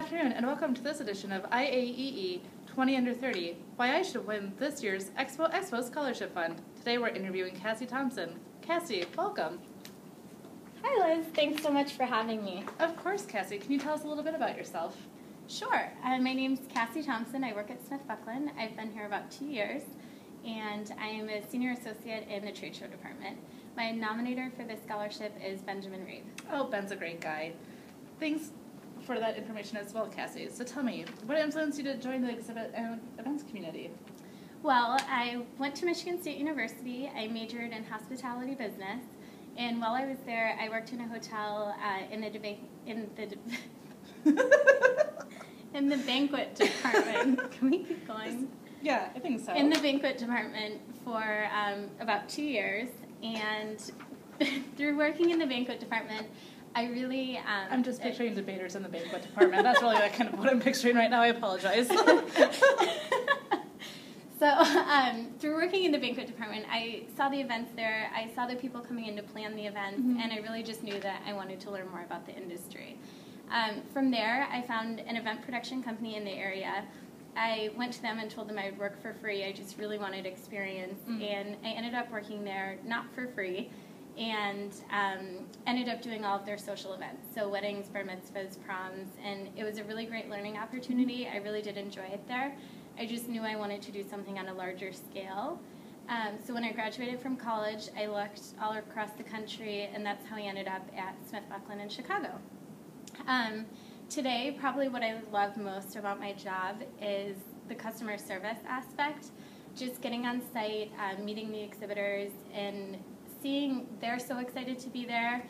afternoon, and welcome to this edition of IAEE 20 Under 30, Why I Should Win This Year's Expo Scholarship Fund. Today we're interviewing Cassie Thompson. Cassie, welcome. Hi Liz, thanks so much for having me. Of course, Cassie. Can you tell us a little bit about yourself? Sure. My name's Cassie Thompson. I work at SmithBucklin. I've been here about 2 years, and I am a senior associate in the trade show department. My nominator for this scholarship is Benjamin Reed. Oh, Ben's a great guy. Thanks for that information as well, Cassie. So tell me, what influenced you to join the exhibit and events community? Well, I went to Michigan State University. I majored in hospitality business, and while I was there, I worked in a hotel in the banquet department. Can we keep going? Yeah, I think so. In the banquet department for about 2 years, and through working in the banquet department, I really... I'm just picturing debaters in the banquet department. That's really kind of what I'm picturing right now. I apologize. So through working in the banquet department, I saw the events there. I saw the people coming in to plan the events, and I really just knew that I wanted to learn more about the industry. From there, I found an event production company in the area. I went to them and told them I would work for free. I just really wanted experience, and I ended up working there not for free, and ended up doing all of their social events, so weddings, bar mitzvahs, proms, and it was a really great learning opportunity. I really did enjoy it there. I just knew I wanted to do something on a larger scale. So when I graduated from college, I looked all across the country, and that's how I ended up at SmithBucklin in Chicago. Today, probably what I love most about my job is the customer service aspect. Just getting on site, meeting the exhibitors, and seeing they're so excited to be there.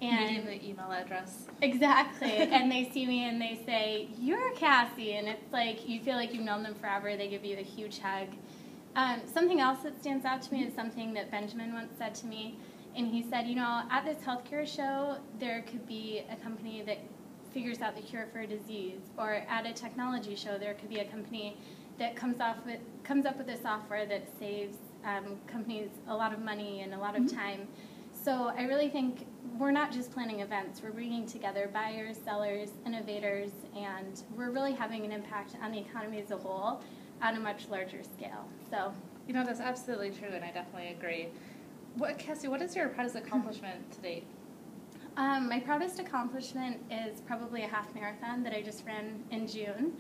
And meeting the email address. Exactly. And they see me and they say, "You're Cassie," and it's like you feel like you've known them forever. They give you a huge hug. Something else that stands out to me is something that Benjamin once said to me, and he said, you know, at this healthcare show, there could be a company that figures out the cure for a disease, or at a technology show, there could be a company that comes up with a software that saves companies a lot of money and a lot of time. So I really think we're not just planning events, we're bringing together buyers, sellers, innovators, and we're really having an impact on the economy as a whole on a much larger scale. So, you know, that's absolutely true, and I definitely agree. Cassie, what is your proudest accomplishment to date? My proudest accomplishment is probably a half marathon that I just ran in June.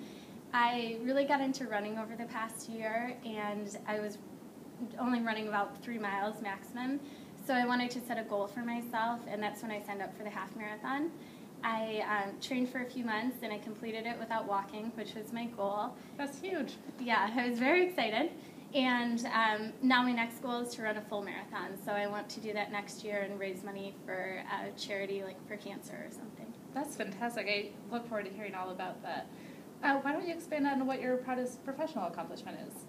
I really got into running over the past year, and I was only running about 3 miles maximum. So I wanted to set a goal for myself, and that's when I signed up for the half marathon. I trained for a few months, and I completed it without walking, which was my goal. That's huge. Yeah, I was very excited. And now my next goal is to run a full marathon. So I want to do that next year and raise money for a charity, like for cancer or something. That's fantastic. I look forward to hearing all about that. Why don't you expand on what your proudest professional accomplishment is?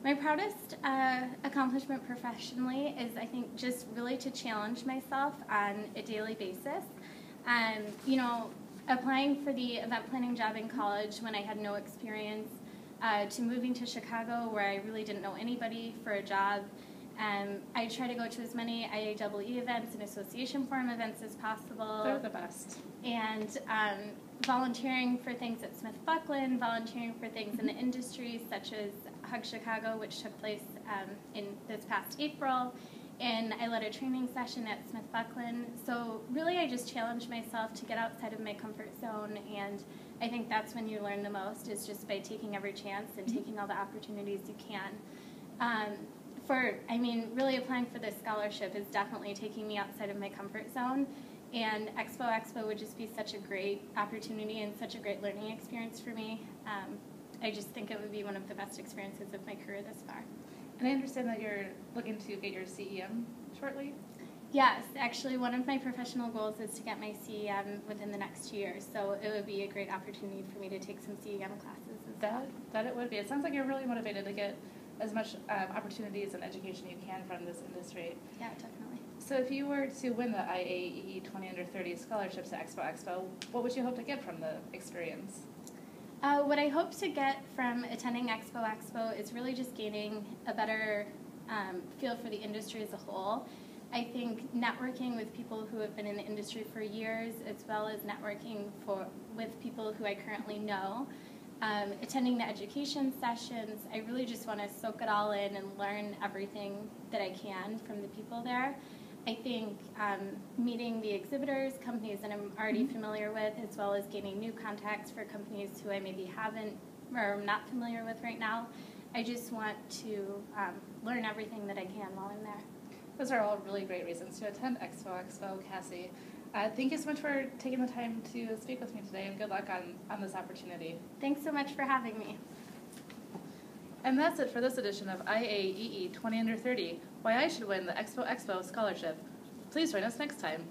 My proudest accomplishment professionally is, I think, just really to challenge myself on a daily basis. You know, applying for the event planning job in college when I had no experience, to moving to Chicago where I really didn't know anybody for a job. I try to go to as many IAEE events and association forum events as possible. They're the best. And volunteering for things at SmithBucklin, volunteering for things in the industry such as Hug Chicago, which took place in this past April, and I led a training session at SmithBucklin. So really I just challenged myself to get outside of my comfort zone, and I think that's when you learn the most, is just by taking every chance and taking all the opportunities you can. Really applying for this scholarship is definitely taking me outside of my comfort zone, and Expo would just be such a great opportunity and such a great learning experience for me. I just think it would be one of the best experiences of my career thus far. And I understand that you're looking to get your CEM shortly? Yes, actually one of my professional goals is to get my CEM within the next year, so it would be a great opportunity for me to take some CEM classes as well. That it would be. It sounds like you're really motivated to get as much opportunities and education you can from this industry. Yeah, definitely. So if you were to win the IAEE 20 Under 30 scholarships at Expo, what would you hope to get from the experience? What I hope to get from attending Expo is really just gaining a better feel for the industry as a whole. I think networking with people who have been in the industry for years, as well as networking with people who I currently know, attending the education sessions, I really just want to soak it all in and learn everything that I can from the people there. I think meeting the exhibitors, companies that I'm already familiar with, as well as gaining new contacts for companies who I maybe haven't or am not familiar with right now. I just want to learn everything that I can while I'm there. Those are all really great reasons to attend Expo, Cassie. Thank you so much for taking the time to speak with me today, and good luck on this opportunity. Thanks so much for having me. And that's it for this edition of IAEE 20 Under 30, Why I Should Win the Expo Scholarship. Please join us next time.